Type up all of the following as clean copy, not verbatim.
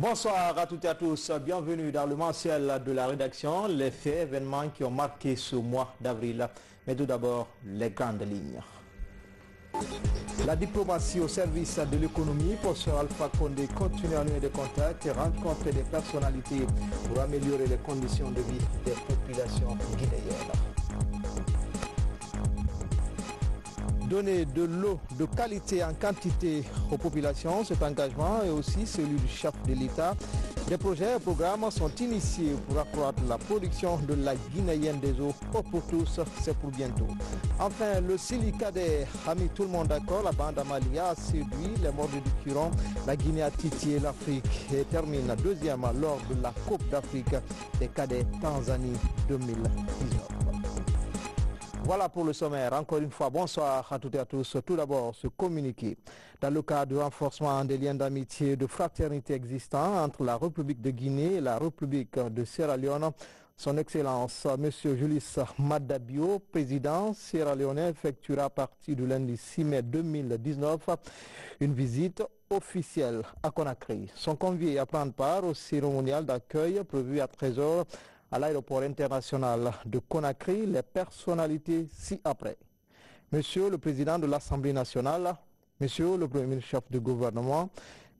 Bonsoir à toutes et à tous, bienvenue dans le mensuel de la rédaction, les faits, événements qui ont marqué ce mois d'avril. Mais tout d'abord, les grandes lignes. La diplomatie au service de l'économie, professeur Alpha Condé continue à nouer des contacts et rencontrer des personnalités pour améliorer les conditions de vie des populations guinéennes. Donner de l'eau de qualité en quantité aux populations, cet engagement est aussi celui du chef de l'État. Des projets et programmes sont initiés pour accroître la production de la guinéenne des eaux. Pour tous, c'est pour bientôt. Enfin, le Silicadet a mis tout le monde d'accord. La bande Amalia a séduit les mordus du Curon. La Guinée a titillé l'Afrique et termine deuxième lors de la Coupe d'Afrique des cadets Tanzanie 2019. Voilà pour le sommaire. Encore une fois, bonsoir à toutes et à tous. Tout d'abord, ce communiqué. Dans le cadre du renforcement des liens d'amitié et de fraternité existants entre la République de Guinée et la République de Sierra Leone, son Excellence M. Julius Madabio, président sierra-léonais, effectuera à partir du lundi 6 mai 2019 une visite officielle à Conakry. Sont conviés à prendre part au cérémonial d'accueil prévu à 13h à l'aéroport international de Conakry, les personnalités ci-après. Monsieur le Président de l'Assemblée nationale, Monsieur le Premier ministre chef du gouvernement,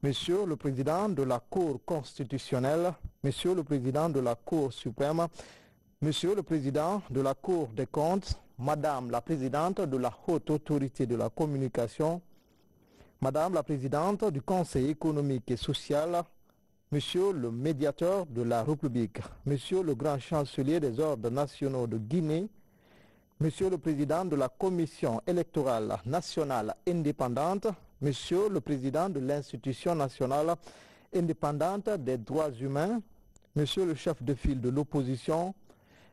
Monsieur le Président de la Cour constitutionnelle, Monsieur le Président de la Cour suprême, Monsieur le Président de la Cour des comptes, Madame la Présidente de la Haute Autorité de la Communication, Madame la Présidente du Conseil économique et social, Monsieur le médiateur de la République, Monsieur le grand chancelier des ordres nationaux de Guinée, Monsieur le président de la Commission électorale nationale indépendante, Monsieur le président de l'Institution nationale indépendante des droits humains, Monsieur le chef de file de l'opposition,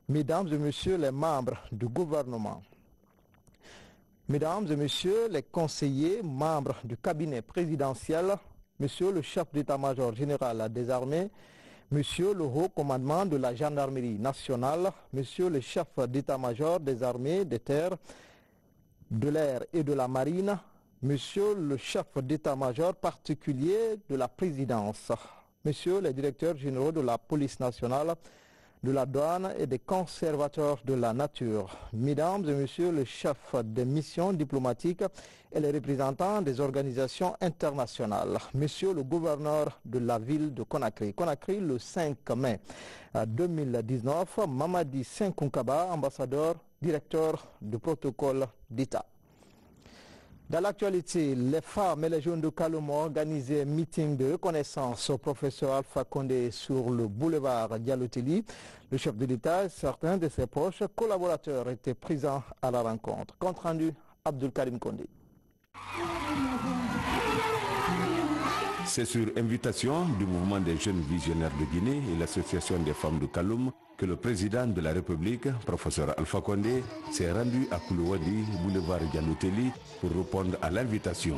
Mesdames et Messieurs les membres du gouvernement, Mesdames et Messieurs les conseillers, membres du cabinet présidentiel, Monsieur le chef d'état-major général des armées, Monsieur le haut commandement de la gendarmerie nationale, Monsieur le chef d'état-major des armées, des terres, de l'air et de la marine, Monsieur le chef d'état-major particulier de la présidence, Monsieur les directeurs généraux de la police nationale, de la douane et des conservateurs de la nature, Mesdames et Messieurs les chefs des missions diplomatiques et les représentants des organisations internationales, Monsieur le gouverneur de la ville de Conakry. Conakry, le 5 mai 2019, Mamadi Senkunkaba, ambassadeur, directeur du protocole d'État. Dans l'actualité, les femmes et les jeunes de Kaloum ont organisé un meeting de reconnaissance au professeur Alpha Condé sur le boulevard Diallo-Telli. Le chef de l'État et certains de ses proches collaborateurs étaient présents à la rencontre. Compte rendu, Abdul Karim Condé. C'est sur invitation du mouvement des jeunes visionnaires de Guinée et l'association des femmes de Kaloum que le président de la République, professeur Alpha Condé, s'est rendu à Koulouadi, boulevard Diallo-Telli, pour répondre à l'invitation.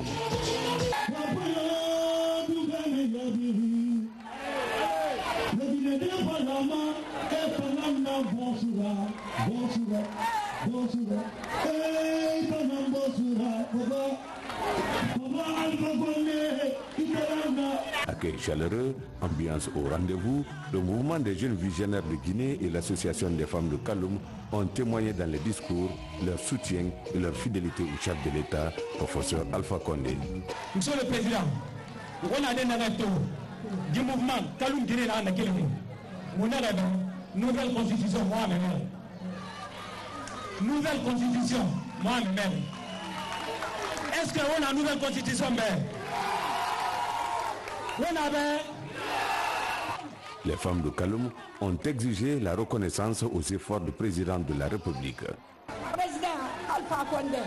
Accueil chaleureux, ambiance au rendez-vous, le mouvement des jeunes visionnaires de Guinée et l'association des femmes de Kaloum ont témoigné dans les discours leur soutien et leur fidélité au chef de l'État, professeur Alpha Condé. Monsieur le Président, on a du mouvement Kaloum Guinée là, nouvelle constitution, moi-même. Nouvelle constitution, moi-même. Est-ce qu'on a une nouvelle constitution, Les femmes de Kaloum ont exigé la reconnaissance aux efforts du président de la République. Président Alpha Condé,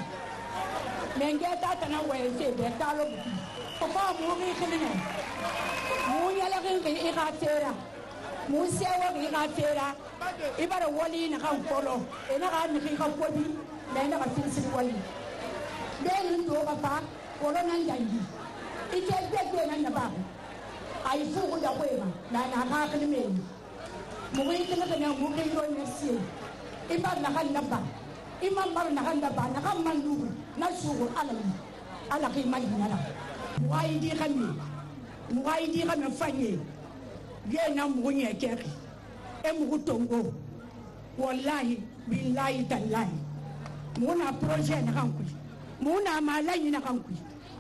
ay fugu da kwema na ha kan me mu ngi kana kana mu ngi ro merci imam na kan naba imam bar na kan naba na kan mandu na sugu ala ki madina la way di kan ni mugai di ga me fanye ye na mugunye keri e mugutongo wallahi billahi tallahi muna projet na kanku muna malai na kanku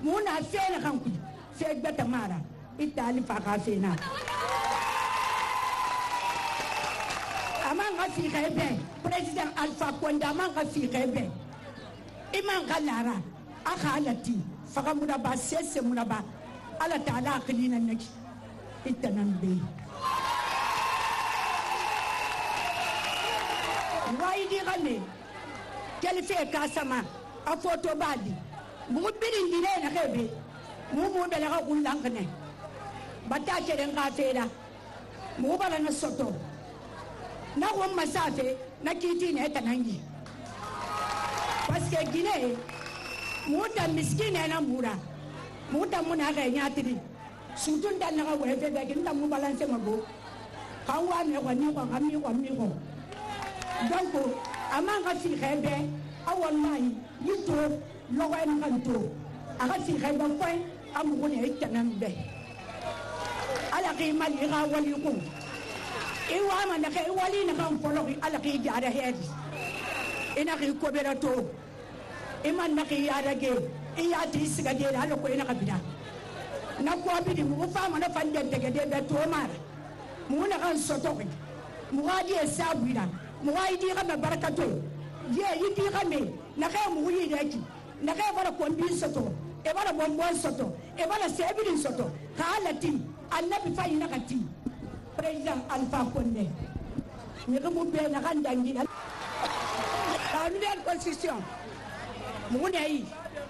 muna fe na kanku fe beta mara itali fa ka fe na amanga fi kebe president Alpha Condé amanga fi kebe imanga lara akhalati faka muda ba sese muda ba ala taala akhlina neki itanambe wai di gane kelfe kasama a photo badi mu birin dire na kebe mu bela ka kullangane bata keren ka fera mu bala na soto na ko masafe na kiti ne tanangi parce que Guinée mu da miskine na mura mu da muna ga nyatiri sutun da na ka wefe da kin da mu balance mago kan wa me ko ni ko mi ko donc amanga fi khebe awon mai yito logo en kanto aga fi khebe point amu ne itanambe ala ki mali ga wali ko iwa ma na ke wali na kan polo ala ki jara hedi ina ki ko berato iman na ki yara ge iya ti siga de ala ko ina kabida na ko abidi mu fa ma na fande de de to mar mu na kan soto mu ga di sabira mu ga di ga barakato ye yidi ga me na ka mu yi deki na ka bara ko mbi soto e bara bombon soto e bara sebidin soto ka alati annabi fa ina kati président Alpha Condé ni ko mu be na kan dangi la nouvelle constitution mu ne yi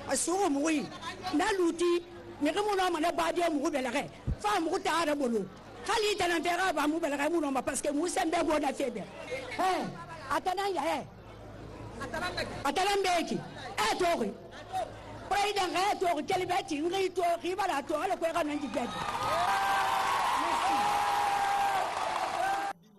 asuru mu yi na luti ni ko mu no ma na ba de mu be la ke fa mu ta ara bolo khali ta na tera ba mu be la ke mu no ma parce que mu sembe go da febe atana ya atalambe ki atoki président ga atoki kelibeti ngi to khibala to ala ko ga nan jigati.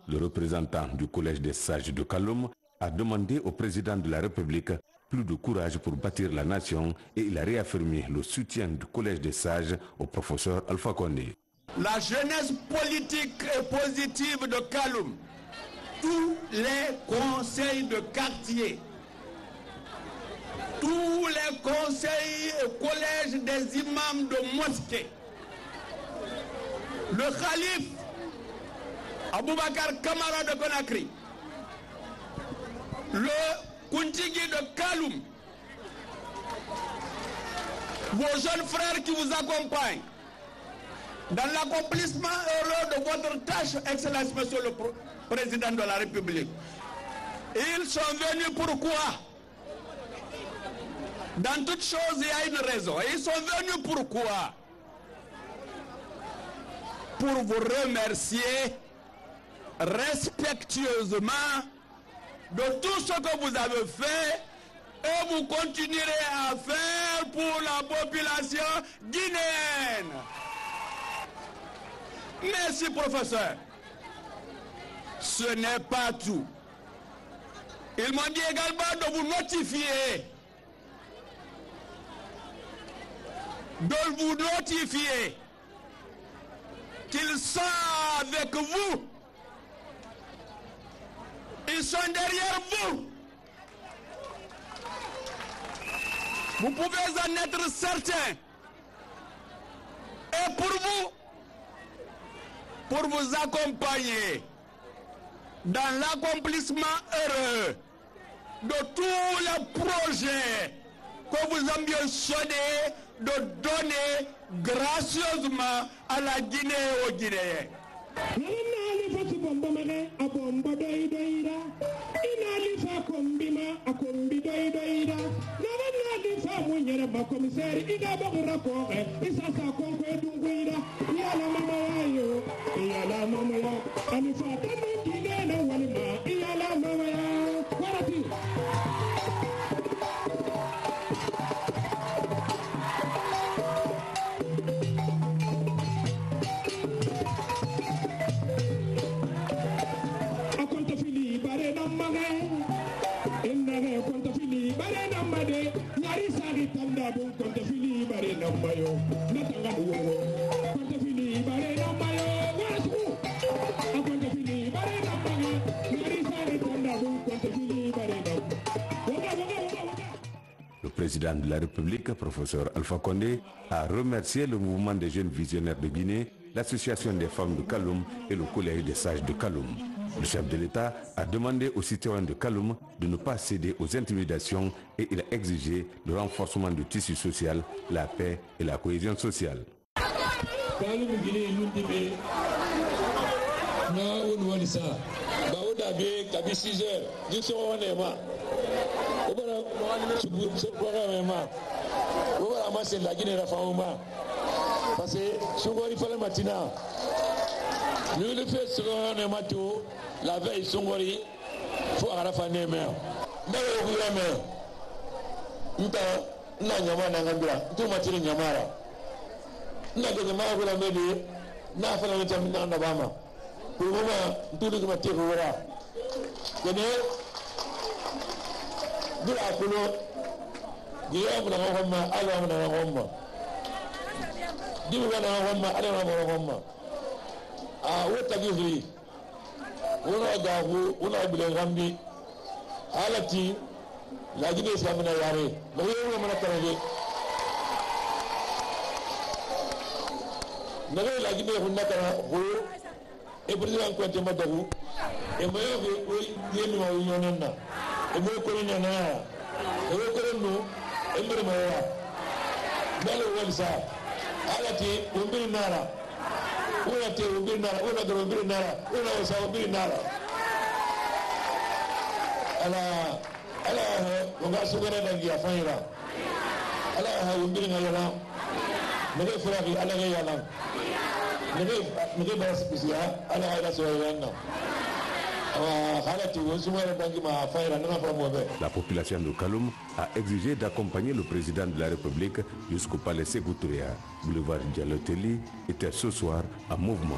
Le représentant du Collège des sages de Kaloum a demandé au président de la République plus de courage pour bâtir la nation et il a réaffirmé le soutien du Collège des sages au professeur Alpha Condé. La jeunesse politique et positive de Kaloum, tous les conseils de quartier, tous les conseils et collèges des imams de mosquée, le calife Aboubakar Kamara de Conakry, le Kuntigi de Kaloum, vos jeunes frères qui vous accompagnent, dans l'accomplissement heureux de votre tâche, Excellence Monsieur le Président de la République. Ils sont venus pourquoi? Dans toute chose, il y a une raison. Et ils sont venus pourquoi? Pour vous remercier respectueusement de tout ce que vous avez fait et vous continuerez à faire pour la population guinéenne. Merci, professeur. Ce n'est pas tout. Ils m'ont dit également de vous notifier. Qu'ils sont avec vous. Ils sont derrière vous. Vous pouvez en être certain. Et pour vous accompagner dans l'accomplissement heureux de tous les projets que vous ambitionnez de donner gracieusement à la Guinée et aux Guinéens. Konta fili bare nambayo natanga uwo konta fili président de la République, professeur Alpha Condé, a remercié le mouvement des jeunes visionnaires de Guinée, l'association des femmes de Kaloum et le collège des sages de Kaloum. Le chef de l'État a demandé aux citoyens de Kaloum de ne pas céder aux intimidations et il a exigé le renforcement du tissu social, la paix et la cohésion sociale. Parce que Songori fallait matina. Nous le fait sur un matou, la veille Songori, faut arafaner mer. D'ailleurs, vous la mer. Nta na nyama na ngambira, tu matiri nyamara. Na de nyamara vous la mede, na fala na tamina na bama. Pour le moment, tout le monde tire voilà. Kene dula kulo, dia mona ngomma, ala mona ngomma. Dibu kana ngomma, ala mona ngomma. Wata gizuri wuna gahu wuna bilen rambi halati la gine samina yare da yewa mana karaje naga la gine hunna kana ho e president ko tema dagu e mayo ko yemi ma yonenna e mo ko ni na e ko no e mbere ma ya dalo walsa halati umbiri nara una te umbiri nara una do umbiri nara una wasa umbiri nara ala wanga sugara dangi afaira ala umbiri ngayala nege furaki ala ngayala nege baras bisiya ala ala soyana. La population de Kaloum a exigé d'accompagner le président de la République jusqu'au palais Sékou Touré. Boulevard Diallo-Telli était ce soir en mouvement.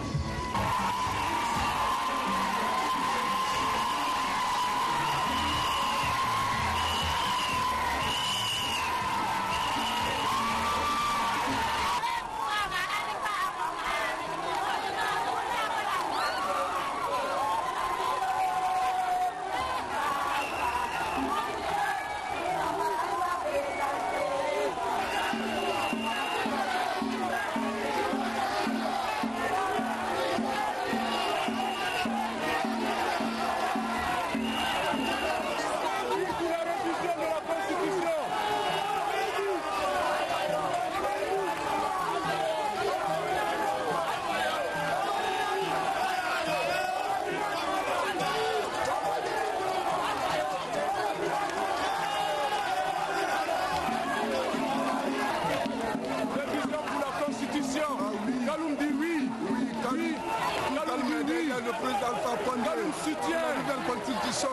Le président Alpha Condé soutient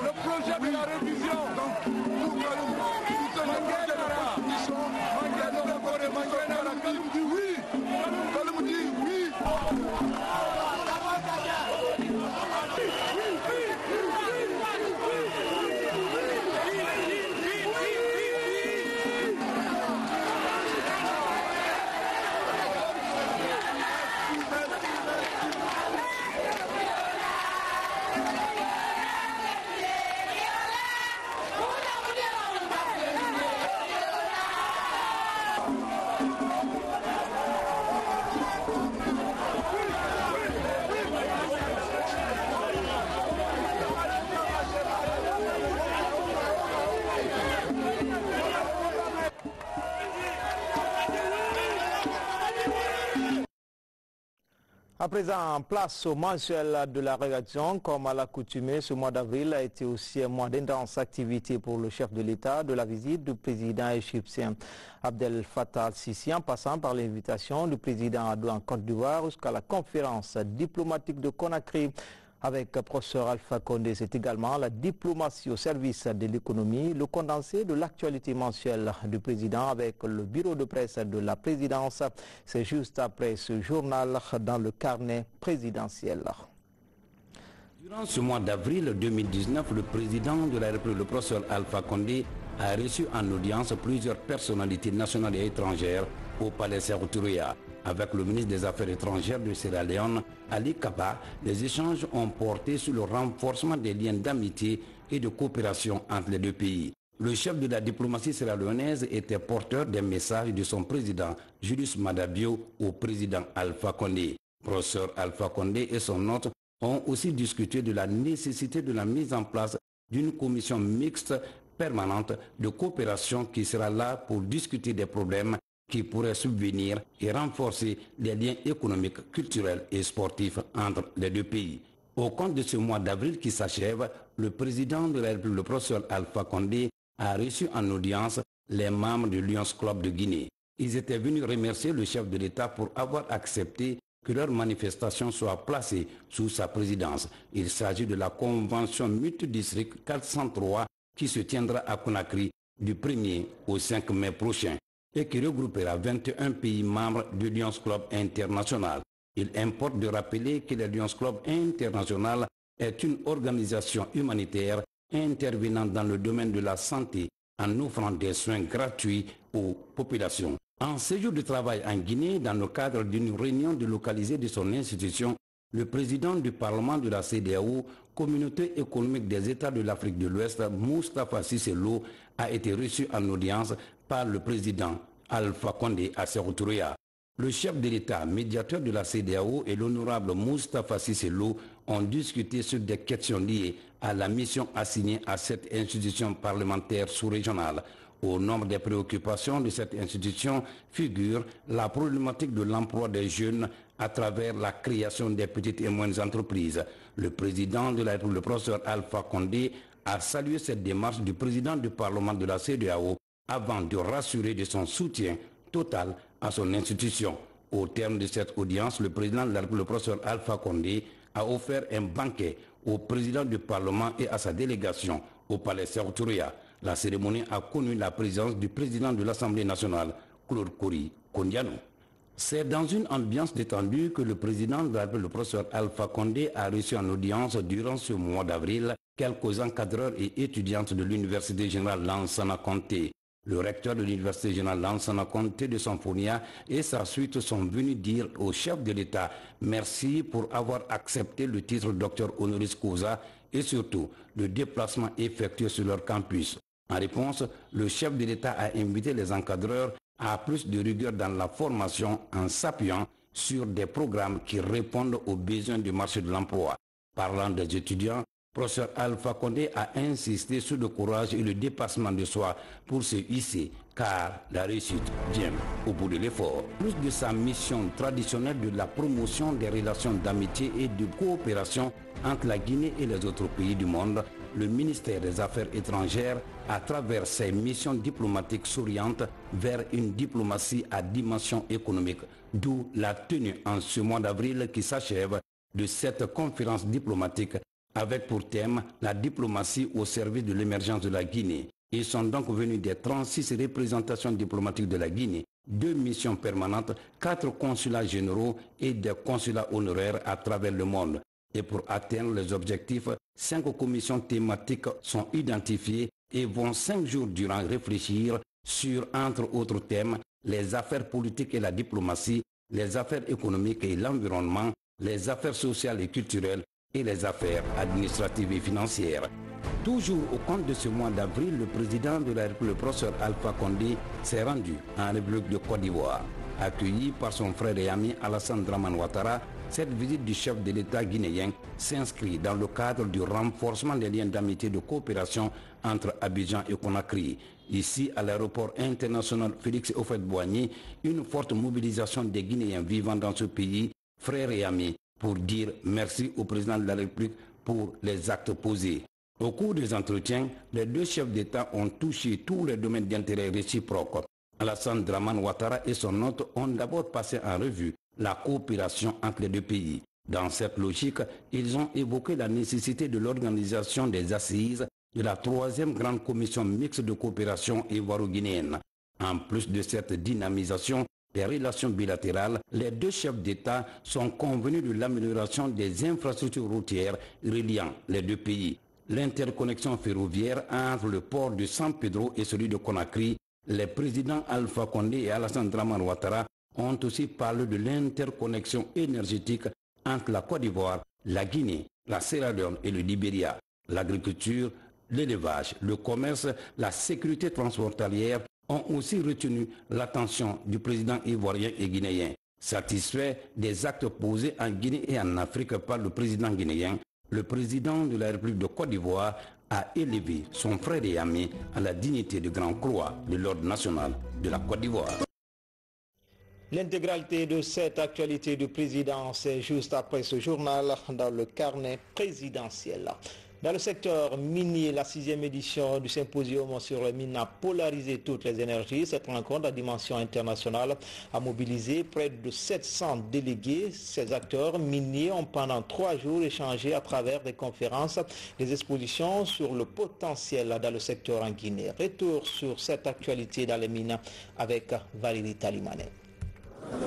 le projet de la révision. Donc, nous, Kaloum, soutenons le projet de la constitution. Kaloum dit oui. Kaloum dit oui. À présent, place au mensuel de la rédaction. Comme à l'accoutumée, ce mois d'avril a été aussi un mois d'intense activité pour le chef de l'État de la visite du président égyptien Abdel Fattah al-Sisi, en passant par l'invitation du président Adou en Côte d'Ivoire jusqu'à la conférence diplomatique de Conakry avec professeur Alpha Condé. C'est également la diplomatie au service de l'économie, le condensé de l'actualité mensuelle du président avec le bureau de presse de la présidence. C'est juste après ce journal dans le carnet présidentiel. Durant ce mois d'avril 2019, le président de la République, le professeur Alpha Condé, a reçu en audience plusieurs personnalités nationales et étrangères au palais Sékou Touré. Avec le ministre des Affaires étrangères de Sierra Leone, Ali Kaba, les échanges ont porté sur le renforcement des liens d'amitié et de coopération entre les deux pays. Le chef de la diplomatie sierra-léonaise était porteur des messages de son président Julius Maada Bio au président Alpha Condé. Professeur Alpha Condé et son hôte ont aussi discuté de la nécessité de la mise en place d'une commission mixte permanente de coopération qui sera là pour discuter des problèmes qui pourraient subvenir et renforcer les liens économiques, culturels et sportifs entre les deux pays. Au compte de ce mois d'avril qui s'achève, le président de la République, le professeur Alpha Condé, a reçu en audience les membres du Lions Club de Guinée. Ils étaient venus remercier le chef de l'État pour avoir accepté que leur manifestation soit placée sous sa présidence. Il s'agit de la convention multidistrict 403 qui se tiendra à Conakry du 1er au 5 mai prochain et qui regroupera 21 pays membres du Lions Club International. Il importe de rappeler que le Lions Club International est une organisation humanitaire intervenant dans le domaine de la santé en offrant des soins gratuits aux populations. En séjour de travail en Guinée, dans le cadre d'une réunion délocalisée de son institution, le président du Parlement de la CEDEAO, Communauté économique des États de l'Afrique de l'Ouest, Moustapha Cissé Lo, a été reçu en audience par le président Alpha Condé à Sékou Touré. Le chef de l'État, médiateur de la CEDEAO et l'honorable Moustapha Cissé Lo ont discuté sur des questions liées à la mission assignée à cette institution parlementaire sous-régionale. Au nombre des préoccupations de cette institution figure la problématique de l'emploi des jeunes à travers la création des petites et moyennes entreprises. Le président de la République, le professeur Alpha Condé, a salué cette démarche du président du Parlement de la CEDEAO avant de rassurer de son soutien total à son institution. Au terme de cette audience, le président de la République, le professeur Alpha Condé, a offert un banquet au président du Parlement et à sa délégation au palais Sékou Touré. La cérémonie a connu la présence du président de l'Assemblée nationale, Claude Kory Kondiano. C'est dans une ambiance détendue que le président de la République, le professeur Alpha Condé, a reçu en audience durant ce mois d'avril quelques encadreurs et étudiantes de l'Université générale Lansana Conté. Le recteur de l'Université générale Lansana Conté de Sanfonia et sa suite sont venus dire au chef de l'État merci pour avoir accepté le titre docteur honoris causa et surtout le déplacement effectué sur leur campus. En réponse, le chef de l'État a invité les encadreurs à plus de rigueur dans la formation en s'appuyant sur des programmes qui répondent aux besoins du marché de l'emploi. Parlant des étudiants, professeur Alpha Condé a insisté sur le courage et le dépassement de soi pour se hisser, car la réussite vient au bout de l'effort. Plus de sa mission traditionnelle de la promotion des relations d'amitié et de coopération entre la Guinée et les autres pays du monde, le ministère des Affaires étrangères, à travers ses missions diplomatiques, s'oriente vers une diplomatie à dimension économique, d'où la tenue en ce mois d'avril qui s'achève de cette conférence diplomatique avec pour thème la diplomatie au service de l'émergence de la Guinée. Ils sont donc venus des 36 représentations diplomatiques de la Guinée, 2 missions permanentes, 4 consulats généraux et des consulats honoraires à travers le monde. Et pour atteindre les objectifs, 5 commissions thématiques sont identifiées et vont 5 jours durant réfléchir sur, entre autres thèmes, les affaires politiques et la diplomatie, les affaires économiques et l'environnement, les affaires sociales et culturelles et les affaires administratives et financières. Toujours au compte de ce mois d'avril, le président de la République, le professeur Alpha Condé, s'est rendu en République de Côte d'Ivoire. Accueilli par son frère et ami Alassane Dramane Ouattara, cette visite du chef de l'État guinéen s'inscrit dans le cadre du renforcement des liens d'amitié et de coopération entre Abidjan et Conakry. Ici, à l'aéroport international Félix Houphouët-Boigny, une forte mobilisation des Guinéens vivant dans ce pays, frères et amis, pour dire merci au président de la République pour les actes posés. Au cours des entretiens, les 2 chefs d'État ont touché tous les domaines d'intérêt réciproque. Alassane Dramane Ouattara et son hôte ont d'abord passé en revue la coopération entre les 2 pays. Dans cette logique, ils ont évoqué la nécessité de l'organisation des assises de la 3e grande commission mixte de coopération ivoiro-guinéenne. En plus de cette dynamisation des relations bilatérales, les 2 chefs d'État sont convenus de l'amélioration des infrastructures routières reliant les 2 pays. L'interconnexion ferroviaire entre le port de San Pedro et celui de Conakry, les présidents Alpha Condé et Alassane Dramane Ouattara ont aussi parlé de l'interconnexion énergétique entre la Côte d'Ivoire, la Guinée, la Sierra Leone et le Libéria, l'agriculture, l'élevage, le commerce, la sécurité transfrontalière ont aussi retenu l'attention du président ivoirien et guinéen. Satisfait des actes posés en Guinée et en Afrique par le président guinéen, le président de la République de Côte d'Ivoire a élevé son frère et ami à la dignité de Grand Croix de l'Ordre national de la Côte d'Ivoire. L'intégralité de cette actualité du président, c'est juste après ce journal dans le carnet présidentiel. Dans le secteur minier, la 6e édition du symposium sur les mines a polarisé toutes les énergies. Cette rencontre à dimension internationale a mobilisé près de 700 délégués. Ces acteurs miniers ont pendant 3 jours échangé à travers des conférences, des expositions sur le potentiel dans le secteur en Guinée. Retour sur cette actualité dans les mines avec Valérie Talimane.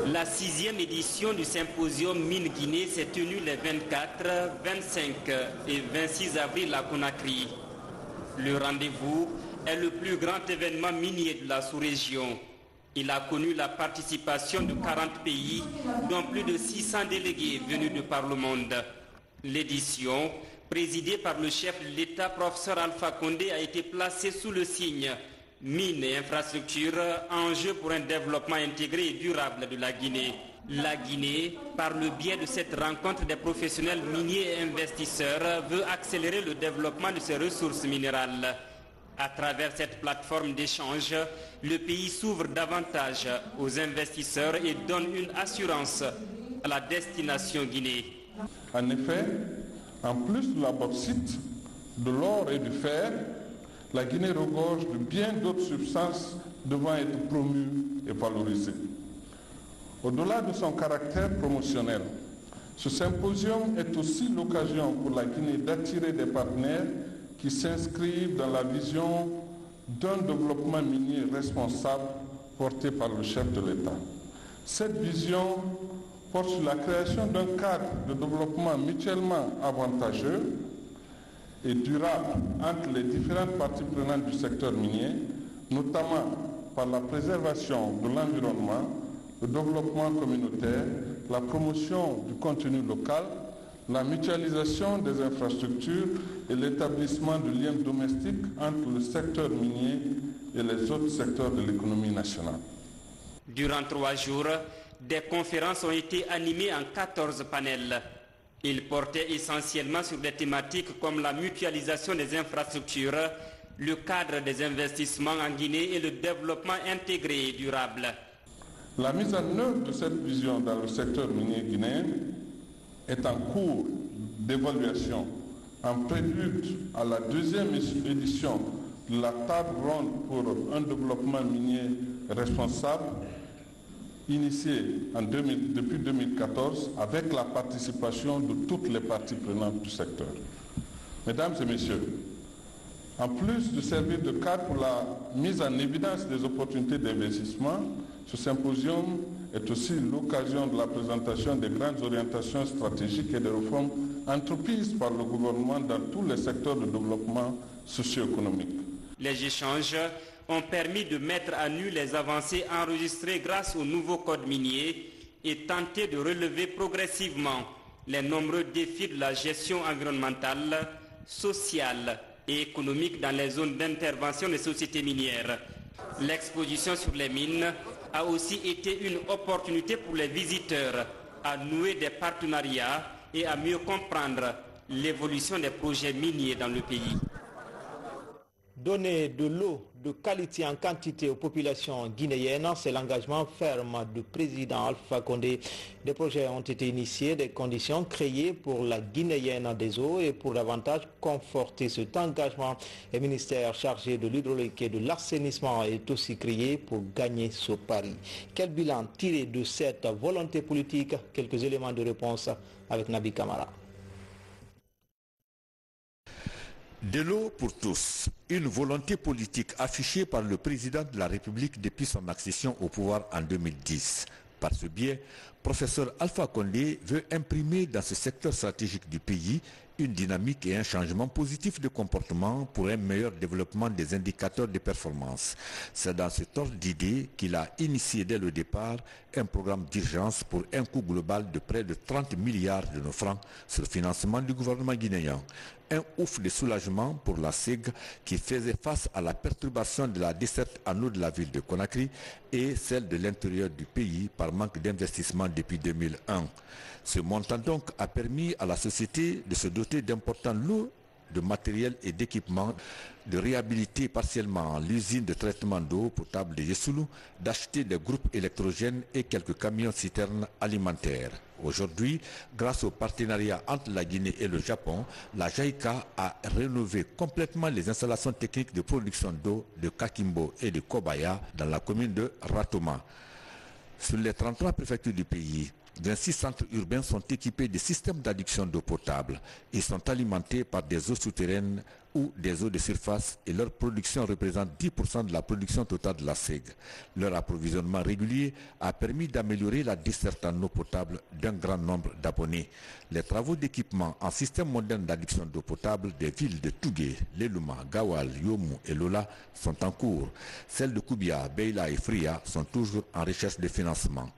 La 6e édition du symposium Mine Guinée s'est tenue les 24, 25 et 26 avril à Conakry. Le rendez-vous est le plus grand événement minier de la sous-région. Il a connu la participation de 40 pays, dont plus de 600 délégués venus de par le monde. L'édition, présidée par le chef de l'État, professeur Alpha Condé, a été placée sous le signe mines et infrastructures, enjeux pour un développement intégré et durable de la Guinée. La Guinée, par le biais de cette rencontre des professionnels miniers et investisseurs, veut accélérer le développement de ses ressources minérales. À travers cette plateforme d'échange, le pays s'ouvre davantage aux investisseurs et donne une assurance à la destination Guinée. En effet, en plus de la bauxite, de l'or et du fer, la Guinée regorge de bien d'autres substances devant être promues et valorisées. Au-delà de son caractère promotionnel, ce symposium est aussi l'occasion pour la Guinée d'attirer des partenaires qui s'inscrivent dans la vision d'un développement minier responsable porté par le chef de l'État. Cette vision porte sur la création d'un cadre de développement mutuellement avantageux et durable entre les différentes parties prenantes du secteur minier, notamment par la préservation de l'environnement, le développement communautaire, la promotion du contenu local, la mutualisation des infrastructures et l'établissement de liens domestiques entre le secteur minier et les autres secteurs de l'économie nationale. Durant 3 jours, des conférences ont été animées en 14 panels. Ils portaient essentiellement sur des thématiques comme la mutualisation des infrastructures, le cadre des investissements en Guinée et le développement intégré et durable. La mise en œuvre de cette vision dans le secteur minier guinéen est en cours d'évaluation en prélude à la 2e édition de la table ronde pour un développement minier responsable initiée depuis 2014 avec la participation de toutes les parties prenantes du secteur. Mesdames et messieurs, en plus de servir de cadre pour la mise en évidence des opportunités d'investissement, ce symposium est aussi l'occasion de la présentation des grandes orientations stratégiques et des réformes entreprises par le gouvernement dans tous les secteurs de développement socio-économique. Les échanges ont permis de mettre à nu les avancées enregistrées grâce au nouveau code minier et tenter de relever progressivement les nombreux défis de la gestion environnementale, sociale et économique dans les zones d'intervention des sociétés minières. L'exposition sur les mines a aussi été une opportunité pour les visiteurs à nouer des partenariats et à mieux comprendre l'évolution des projets miniers dans le pays. Donner de l'eau de qualité en quantité aux populations guinéennes, c'est l'engagement ferme du président Alpha Condé. Des projets ont été initiés, des conditions créées pour la guinéenne des eaux et pour davantage conforter cet engagement. Le ministère chargé de l'hydraulique et de l'assainissement est aussi créé pour gagner ce pari. Quel bilan tirer de cette volonté politique? Quelques éléments de réponse avec Nabi Kamara. De l'eau pour tous, une volonté politique affichée par le président de la République depuis son accession au pouvoir en 2010. Par ce biais, professeur Alpha Condé veut imprimer dans ce secteur stratégique du pays une dynamique et un changement positif de comportement pour un meilleur développement des indicateurs de performance. C'est dans cet ordre d'idée qu'il a initié dès le départ un programme d'urgence pour un coût global de près de 30 milliards de nos francs sur le financement du gouvernement guinéen. Un ouf de soulagement pour la SEG qui faisait face à la perturbation de la desserte en eau de la ville de Conakry et celle de l'intérieur du pays par manque d'investissement depuis 2001. Ce montant donc a permis à la société de se doter d'importants lots de matériel et d'équipements, de réhabiliter partiellement l'usine de traitement d'eau potable de Yessoulou, d'acheter des groupes électrogènes et quelques camions-citernes alimentaires. Aujourd'hui, grâce au partenariat entre la Guinée et le Japon, la JICA a rénové complètement les installations techniques de production d'eau de Kakimbo et de Kobaya dans la commune de Ratoma. Sur les 33 préfectures du pays, 26 centres urbains sont équipés de systèmes d'adduction d'eau potable. Ils sont alimentés par des eaux souterraines ou des eaux de surface et leur production représente 10% de la production totale de la SEG. Leur approvisionnement régulier a permis d'améliorer la desserte en eau potable d'un grand nombre d'abonnés. Les travaux d'équipement en système moderne d'adduction d'eau potable des villes de Tougué, Leluma, Gawal, Yomu et Lola sont en cours. Celles de Koubia, Beila et Fria sont toujours en recherche de financement.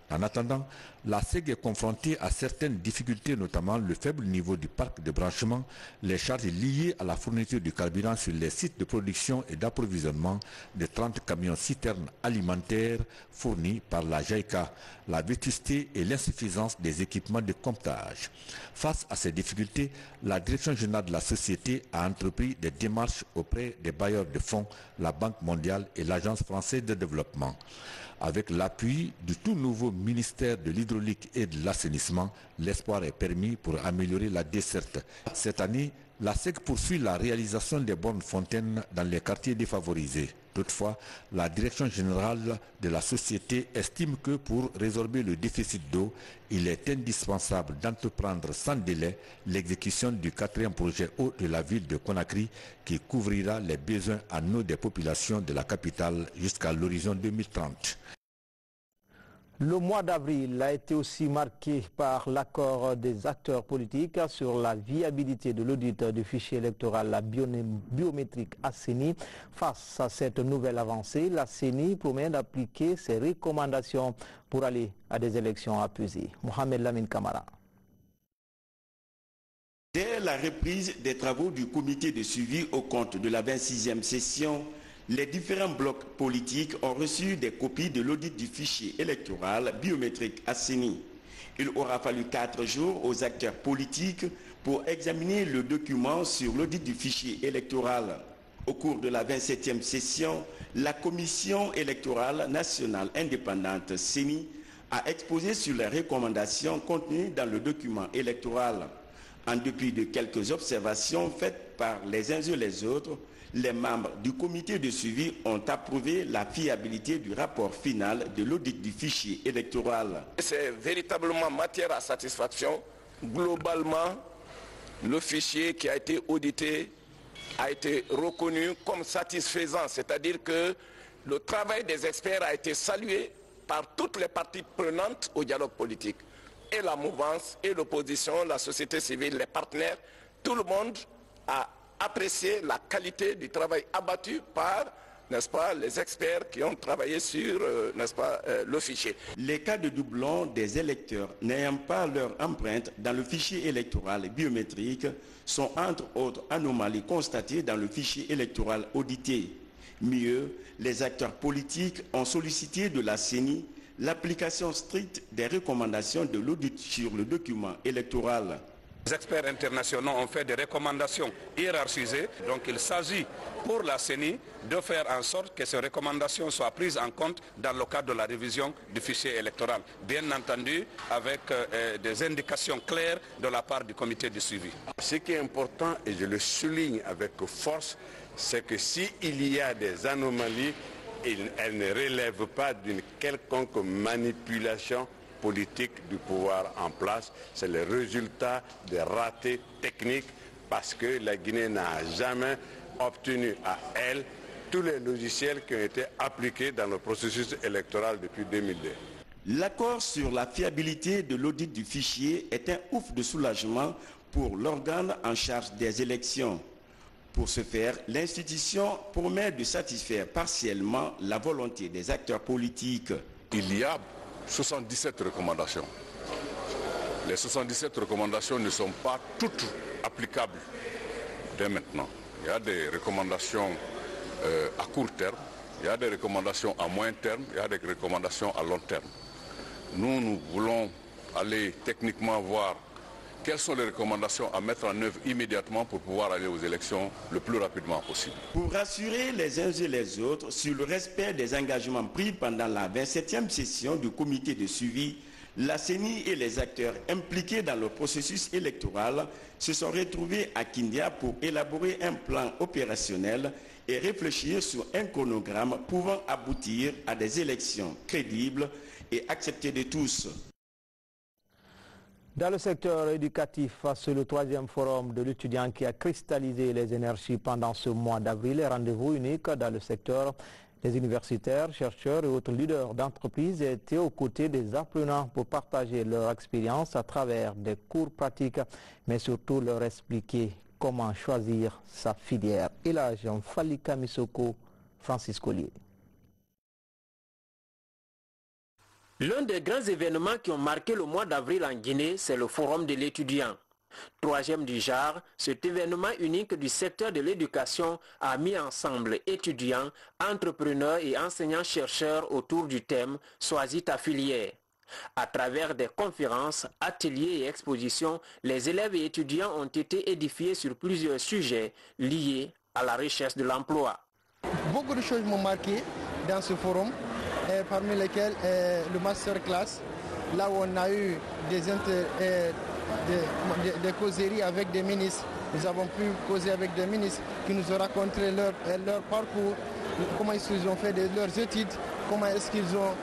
En attendant, la SEG est confrontée à certaines difficultés, notamment le faible niveau du parc de branchement, les charges liées à la fourniture du carburant sur les sites de production et d'approvisionnement de 30 camions-citernes alimentaires fournis par la JICA, la vétusté et l'insuffisance des équipements de comptage. Face à ces difficultés, la direction générale de la société a entrepris des démarches auprès des bailleurs de fonds, la Banque mondiale et l'Agence française de développement. Avec l'appui du tout nouveau ministère de l'hydraulique et de l'assainissement, l'espoir est permis pour améliorer la desserte. Cette année, la SEG poursuit la réalisation des bornes fontaines dans les quartiers défavorisés. Toutefois, la direction générale de la société estime que pour résorber le déficit d'eau, il est indispensable d'entreprendre sans délai l'exécution du 4e projet eau de la ville de Conakry qui couvrira les besoins en eau des populations de la capitale jusqu'à l'horizon 2030. Le mois d'avril a été aussi marqué par l'accord des acteurs politiques sur la viabilité de l'audit du fichier électoral biométrique à CENI. Face à cette nouvelle avancée, la CENI promet d'appliquer ses recommandations pour aller à des élections apaisées. Mohamed Lamine Kamara. Dès la reprise des travaux du comité de suivi au compte de la 26e session, les différents blocs politiques ont reçu des copies de l'audit du fichier électoral biométrique à CENI. Il aura fallu 4 jours aux acteurs politiques pour examiner le document sur l'audit du fichier électoral. Au cours de la 27e session, la Commission électorale nationale indépendante CENI a exposé sur les recommandations contenues dans le document électoral. En dépit de quelques observations faites par les uns et les autres, les membres du comité de suivi ont approuvé la fiabilité du rapport final de l'audit du fichier électoral. C'est véritablement matière à satisfaction. Globalement, le fichier qui a été audité a été reconnu comme satisfaisant, c'est-à-dire que le travail des experts a été salué par toutes les parties prenantes au dialogue politique. Et la mouvance, et l'opposition, la société civile, les partenaires, tout le monde a apprécier la qualité du travail abattu par, n'est-ce pas, les experts qui ont travaillé sur, n'est-ce pas, le fichier. Les cas de doublons des électeurs n'ayant pas leur empreinte dans le fichier électoral biométrique sont entre autres anomalies constatées dans le fichier électoral audité. Mieux, les acteurs politiques ont sollicité de la CENI l'application stricte des recommandations de l'audit sur le document électoral. Les experts internationaux ont fait des recommandations hiérarchisées, donc il s'agit pour la CENI de faire en sorte que ces recommandations soient prises en compte dans le cadre de la révision du fichier électoral, bien entendu avec des indications claires de la part du comité de suivi. Ce qui est important, et je le souligne avec force, c'est que s'il y a des anomalies, elles ne relèvent pas d'une quelconque manipulation politique du pouvoir en place, c'est le résultat des ratés techniques parce que la Guinée n'a jamais obtenu à elle tous les logiciels qui ont été appliqués dans le processus électoral depuis 2002. L'accord sur la fiabilité de l'audit du fichier est un ouf de soulagement pour l'organe en charge des élections. Pour ce faire, l'institution promet de satisfaire partiellement la volonté des acteurs politiques. Il y a 77 recommandations. Les 77 recommandations ne sont pas toutes applicables dès maintenant. Il y a des recommandations à court terme, il y a des recommandations à moyen terme, il y a des recommandations à long terme. Nous voulons aller techniquement voir quelles sont les recommandations à mettre en œuvre immédiatement pour pouvoir aller aux élections le plus rapidement possible. Pour rassurer les uns et les autres sur le respect des engagements pris pendant la 27e session du comité de suivi, la CENI et les acteurs impliqués dans le processus électoral se sont retrouvés à Kindia pour élaborer un plan opérationnel et réfléchir sur un chronogramme pouvant aboutir à des élections crédibles et acceptées de tous. Dans le secteur éducatif, c'est le 3e forum de l'étudiant qui a cristallisé les énergies pendant ce mois d'avril. Rendez-vous unique dans le secteur. Les universitaires, chercheurs et autres leaders d'entreprises étaient aux côtés des apprenants pour partager leur expérience à travers des cours pratiques, mais surtout leur expliquer comment choisir sa filière. Et là, Jean-Falika Misoko, Francis Collier. L'un des grands événements qui ont marqué le mois d'avril en Guinée, c'est le Forum de l'étudiant. 3e du genre, cet événement unique du secteur de l'éducation a mis ensemble étudiants, entrepreneurs et enseignants-chercheurs autour du thème « Choisis ta filière ». À travers des conférences, ateliers et expositions, les élèves et étudiants ont été édifiés sur plusieurs sujets liés à la recherche de l'emploi. Beaucoup de choses m'ont marqué dans ce forum, parmi lesquelles le masterclass, là où on a eu des causeries avec des ministres. Nous avons pu causer avec des ministres qui nous ont raconté leur parcours, comment ils ont fait leurs études, comment est-ce qu'ils ont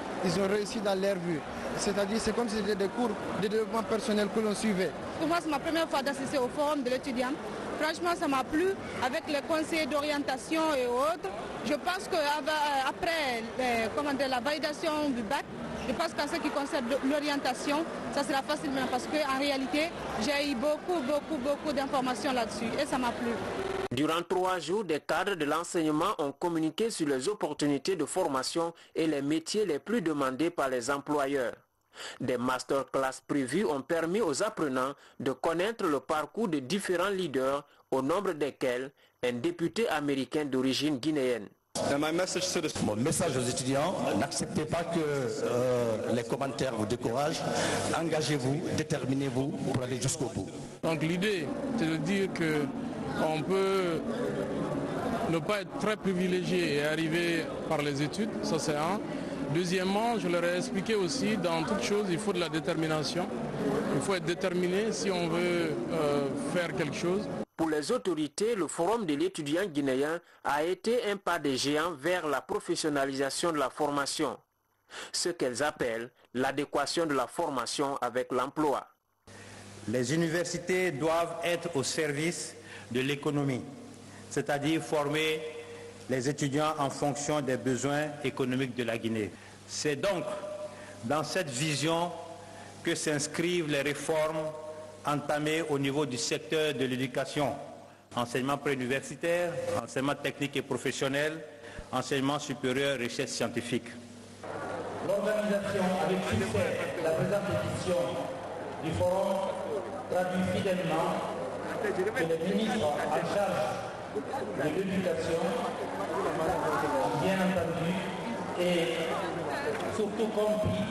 réussi dans leur vie. C'est-à-dire c'est comme si c'était des cours de développement personnel que l'on suivait. Pour moi, c'est ma première fois d'assister au forum de l'étudiant. Franchement, ça m'a plu avec les conseillers d'orientation et autres. Je pense qu'après la validation du bac, je pense qu'en ce qui concerne l'orientation, ça sera facilement parce qu'en réalité, j'ai eu beaucoup d'informations là-dessus et ça m'a plu. Durant 3 jours, des cadres de l'enseignement ont communiqué sur les opportunités de formation et les métiers les plus demandés par les employeurs. Des masterclass prévus ont permis aux apprenants de connaître le parcours de différents leaders, au nombre desquels un député américain d'origine guinéenne. Mon message aux étudiants, n'acceptez pas que les commentaires vous découragent. Engagez-vous, déterminez-vous pour aller jusqu'au bout. Donc l'idée, c'est de dire qu'on peut ne pas être très privilégié et arriver par les études, ça c'est un. Deuxièmement, je leur ai expliqué aussi, dans toute chose, il faut de la détermination. Il faut être déterminé si on veut faire quelque chose. Pour les autorités, le Forum de l'étudiant guinéen a été un pas de géant vers la professionnalisation de la formation, ce qu'elles appellent l'adéquation de la formation avec l'emploi. Les universités doivent être au service de l'économie, c'est-à-dire former les étudiants en fonction des besoins économiques de la Guinée. C'est donc dans cette vision que s'inscrivent les réformes entamées au niveau du secteur de l'éducation, enseignement préuniversitaire, enseignement technique et professionnel, enseignement supérieur, recherche scientifique. L'organisation avec succès de la présente édition du forum traduit fidèlement que les ministres en charge de l'éducation, bien entendu, et surtout compris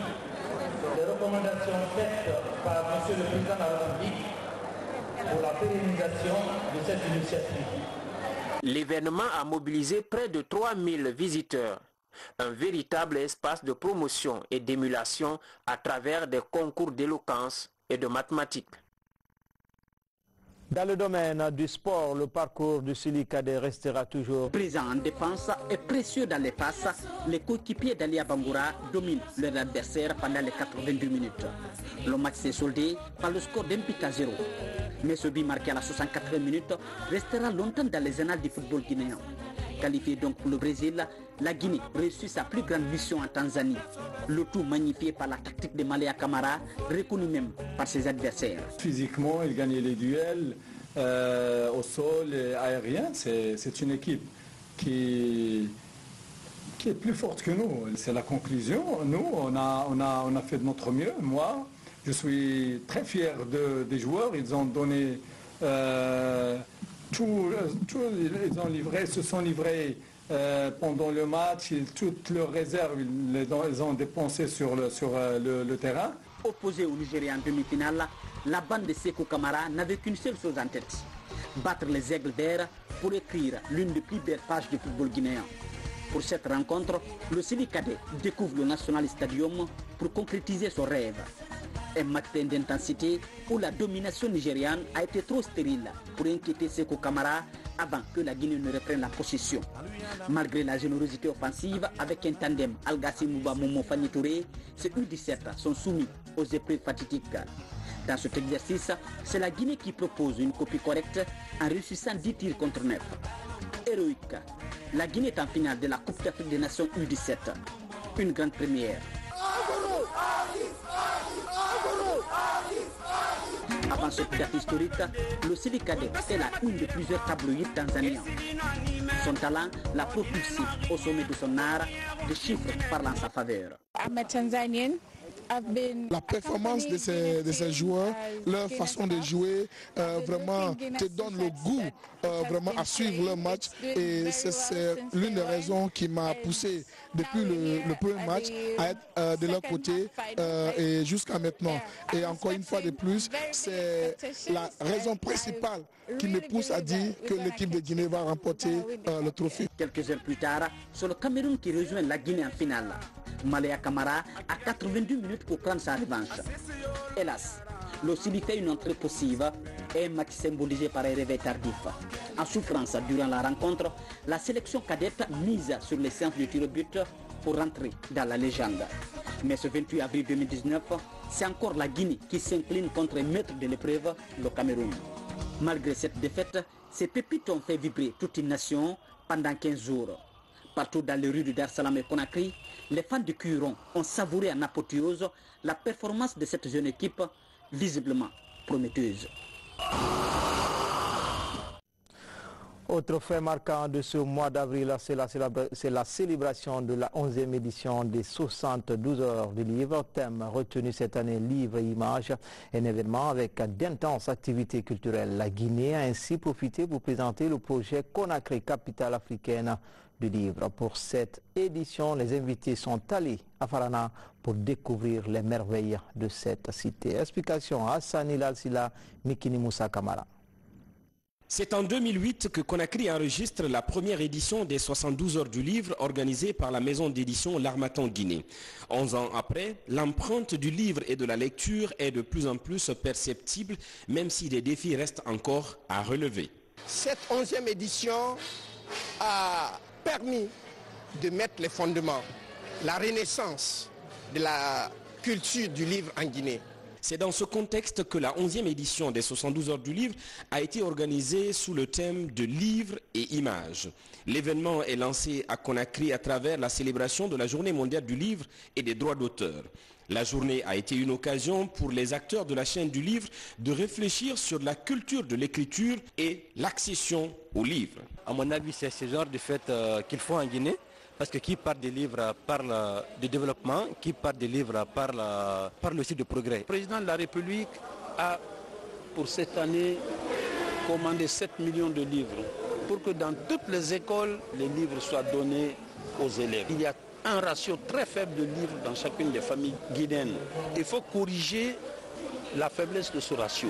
les recommandations faites par M. le Président de la République pour la pérennisation de cette initiative. L'événement a mobilisé près de 3000 visiteurs. Un véritable espace de promotion et d'émulation à travers des concours d'éloquence et de mathématiques. Dans le domaine du sport, le parcours du Sili Cadet restera toujours présent en défense et précieux dans les passes. Les coéquipiers d'Alia Bangoura dominent leur adversaire pendant les 82 minutes. Le match s'est soldé par le score d'un but à 0. Mais ce but marqué à la 64e minute restera longtemps dans les annales du football guinéen. qualifiée donc pour le Brésil, la Guinée reçut sa plus grande mission en Tanzanie. Le tout magnifié par la tactique de Malea Camara, reconnue même par ses adversaires. Physiquement, il gagnait les duels au sol et aérien. C'est une équipe qui est plus forte que nous. C'est la conclusion. Nous, on a fait de notre mieux. Moi, je suis très fier des joueurs. Ils ont donné tout, ils se sont livrés pendant le match. Toutes leurs réserves, ils ont dépensé sur le terrain. Opposé au Nigeria en demi-finale, la bande de Sékou Camara n'avait qu'une seule chose en tête: battre les aigles verts pour écrire l'une des plus belles pages du football guinéen. Pour cette rencontre, le Sili Cadet découvre le National Stadium pour concrétiser son rêve. Un match plein d'intensité où la domination nigériane a été trop stérile pour inquiéter Sékou Camara avant que la Guinée ne reprenne la possession. Malgré la générosité offensive avec un tandem Algassi Mouba Momo Fani Touré, ces U17 sont soumis aux épreuves fatidiques. Dans cet exercice, c'est la Guinée qui propose une copie correcte en réussissant 10 tirs contre 9. Héroïque, la Guinée est en finale de la Coupe d'Afrique des Nations U17. Une grande première. Avant ce date historique, le Sili Cadet est la une de plusieurs tabloïds tanzaniens. Son talent l'a propulsé au sommet de son art, des chiffres parlant en sa faveur. La performance de ces joueurs, leur façon de jouer, vraiment te donne le goût vraiment à suivre leur match, et c'est l'une des raisons qui m'a poussé depuis le premier match à être de leur côté et jusqu'à maintenant. Et encore une fois de plus, c'est la raison principale qui me pousse à dire que l'équipe de Guinée va remporter le trophée. Quelques heures plus tard, c'est le Cameroun qui rejoint la Guinée en finale. Malea Camara a 82 minutes pour prendre sa revanche. Hélas, le Sili fait une entrée possible et un match symbolisé par un réveil tardif. En souffrance durant la rencontre, la sélection cadette mise sur les séances de tir au but pour rentrer dans la légende. Mais ce 28 avril 2019, c'est encore la Guinée qui s'incline contre un maître de l'épreuve, le Cameroun. Malgré cette défaite, ces pépites ont fait vibrer toute une nation pendant 15 jours. Partout dans les rues de Dar Salam et Conakry, les fans de Cuiron ont savouré en apothéose la performance de cette jeune équipe, visiblement prometteuse. Autre fait marquant de ce mois d'avril, c'est la célébration de la 11e édition des 72 heures du livre. Thème retenu cette année, livre et images, un événement avec d'intenses activités culturelles. La Guinée a ainsi profité pour présenter le projet Conakry, capitale africaine du livre. Pour cette édition, les invités sont allés à Farana pour découvrir les merveilles de cette cité. Explication à Hassan Ilal Sila, Mikini Moussa Kamara. C'est en 2008 que Conakry enregistre la première édition des 72 heures du livre organisée par la maison d'édition L'Harmattan Guinée. 11 ans après, l'empreinte du livre et de la lecture est de plus en plus perceptible, même si des défis restent encore à relever. Cette 11e édition a permis de mettre les fondements, la renaissance de la culture du livre en Guinée. C'est dans ce contexte que la 11e édition des 72 heures du livre a été organisée sous le thème de livres et images. L'événement est lancé à Conakry à travers la célébration de la Journée mondiale du livre et des droits d'auteur. La journée a été une occasion pour les acteurs de la chaîne du livre de réfléchir sur la culture de l'écriture et l'accession au livre. À mon avis, c'est ce genre de fête qu'il faut en Guinée. Parce que qui parle des livres parle de développement, qui parle des livres parle aussi de progrès. Le président de la République a, pour cette année, commandé 7 millions de livres pour que dans toutes les écoles, les livres soient donnés aux élèves. Il y a un ratio très faible de livres dans chacune des familles guinéennes. Il faut corriger la faiblesse de ce ratio.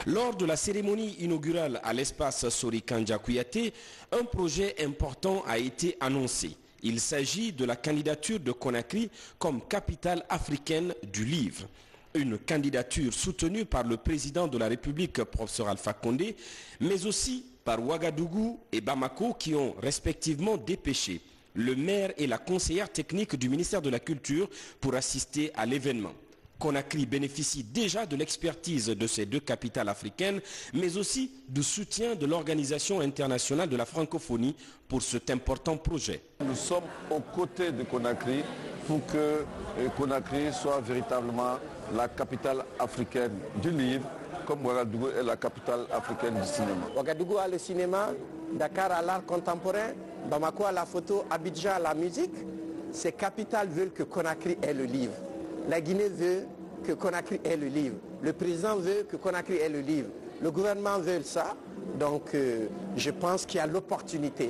Lors de la cérémonie inaugurale à l'espace Sori Kandja Kouyaté, un projet important a été annoncé. Il s'agit de la candidature de Conakry comme capitale africaine du livre. Une candidature soutenue par le président de la République, professeur Alpha Condé, mais aussi par Ouagadougou et Bamako qui ont respectivement dépêché le maire et la conseillère technique du ministère de la Culture pour assister à l'événement. Conakry bénéficie déjà de l'expertise de ces deux capitales africaines, mais aussi du soutien de l'Organisation internationale de la francophonie pour cet important projet. Nous sommes aux côtés de Conakry pour que Conakry soit véritablement la capitale africaine du livre, comme Ouagadougou est la capitale africaine du cinéma. Ouagadougou a le cinéma, Dakar a l'art contemporain, Bamako a la photo, Abidjan a la musique. Ces capitales veulent que Conakry ait le livre. La Guinée veut que Conakry ait le livre. Le président veut que Conakry ait le livre. Le gouvernement veut ça. Donc je pense qu'il y a l'opportunité.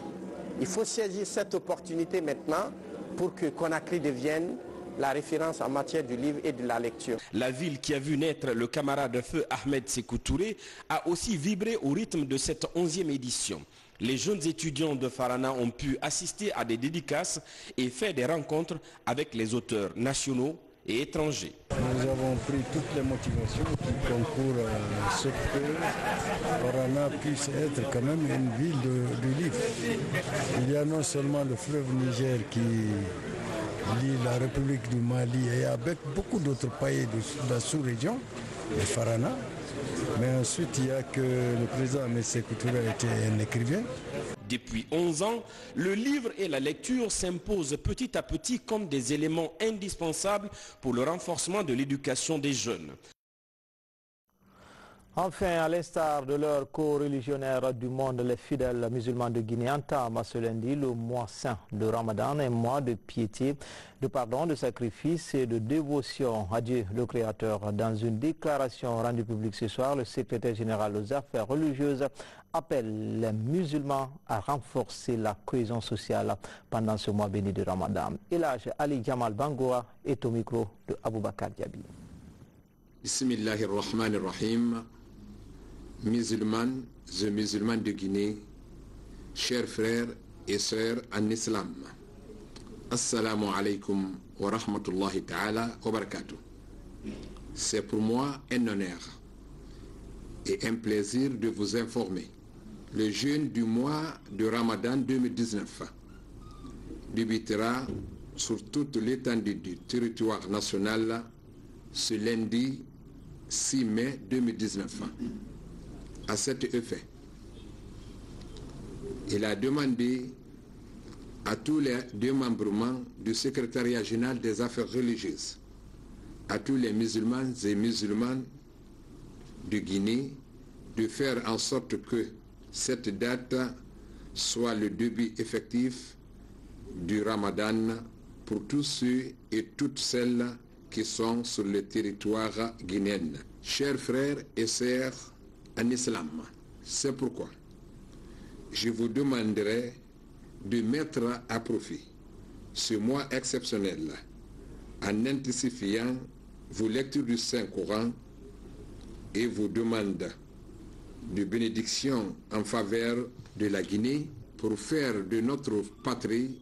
Il faut saisir cette opportunité maintenant pour que Conakry devienne la référence en matière du livre et de la lecture. La ville qui a vu naître le camarade de feu Ahmed Sékou Touré a aussi vibré au rythme de cette 11e édition. Les jeunes étudiants de Farana ont pu assister à des dédicaces et faire des rencontres avec les auteurs nationaux et étrangers. Nous avons pris toutes les motivations qui concourent à ce que Farana puisse être quand même une ville du livre. Il y a non seulement le fleuve Niger qui lie la République du Mali et avec beaucoup d'autres pays de la sous-région, le Farana. Mais ensuite, il y a que le président Ahmed Sékou Touré était un écrivain. Depuis 11 ans, le livre et la lecture s'imposent petit à petit comme des éléments indispensables pour le renforcement de l'éducation des jeunes. Enfin, à l'instar de leurs co-religionnaires du monde, les fidèles musulmans de Guinée entament ce lundi le mois saint de Ramadan, un mois de piété, de pardon, de sacrifice et de dévotion à Dieu le Créateur. Dans une déclaration rendue publique ce soir, le secrétaire général aux affaires religieuses appelle les musulmans à renforcer la cohésion sociale pendant ce mois béni de Ramadan. Elhaj Ali Jamal Bangoa est au micro de Aboubakar Diaby. Bismillahirrahmanirrahim. Musulmanes et musulmans de Guinée, chers frères et sœurs en islam, Assalamu alaikum wa rahmatullahi ta'ala wa barakatuh. C'est pour moi un honneur et un plaisir de vous informer. Le jeûne du mois de Ramadan 2019 débutera sur toute l'étendue du territoire national ce lundi 6 mai 2019. À cet effet, il a demandé à tous les démembrements du secrétariat général des affaires religieuses, à tous les musulmans et musulmanes de Guinée, de faire en sorte que cette date soit le début effectif du Ramadan pour tous ceux et toutes celles qui sont sur le territoire guinéen. Chers frères et sœurs en islam, c'est pourquoi je vous demanderai de mettre à profit ce mois exceptionnel en intensifiant vos lectures du Saint-Coran et vos demandes de bénédiction en faveur de la Guinée pour faire de notre patrie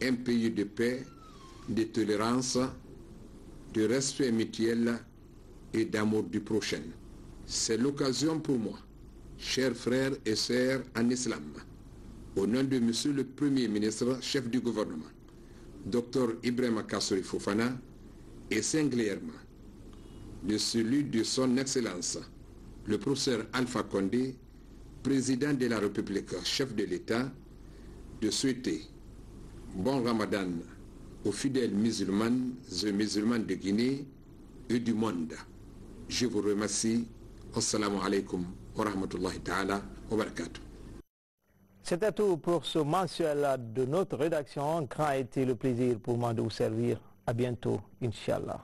un pays de paix, de tolérance, de respect mutuel et d'amour du prochain. C'est l'occasion pour moi, chers frères et sœurs en islam, au nom de Monsieur le Premier ministre, chef du gouvernement, Dr Ibrahima Kassory Fofana, et singulièrement de celui de son Excellence, le professeur Alpha Condé, président de la République, chef de l'État, de souhaiter bon Ramadan aux fidèles musulmanes et musulmans de Guinée et du monde. Je vous remercie. Assalamu alaikum wa rahmatullahi ta'ala wa barakatuh. C'était tout pour ce mensuel de notre rédaction. Grand a été le plaisir pour moi de vous servir. À bientôt, Inch'Allah.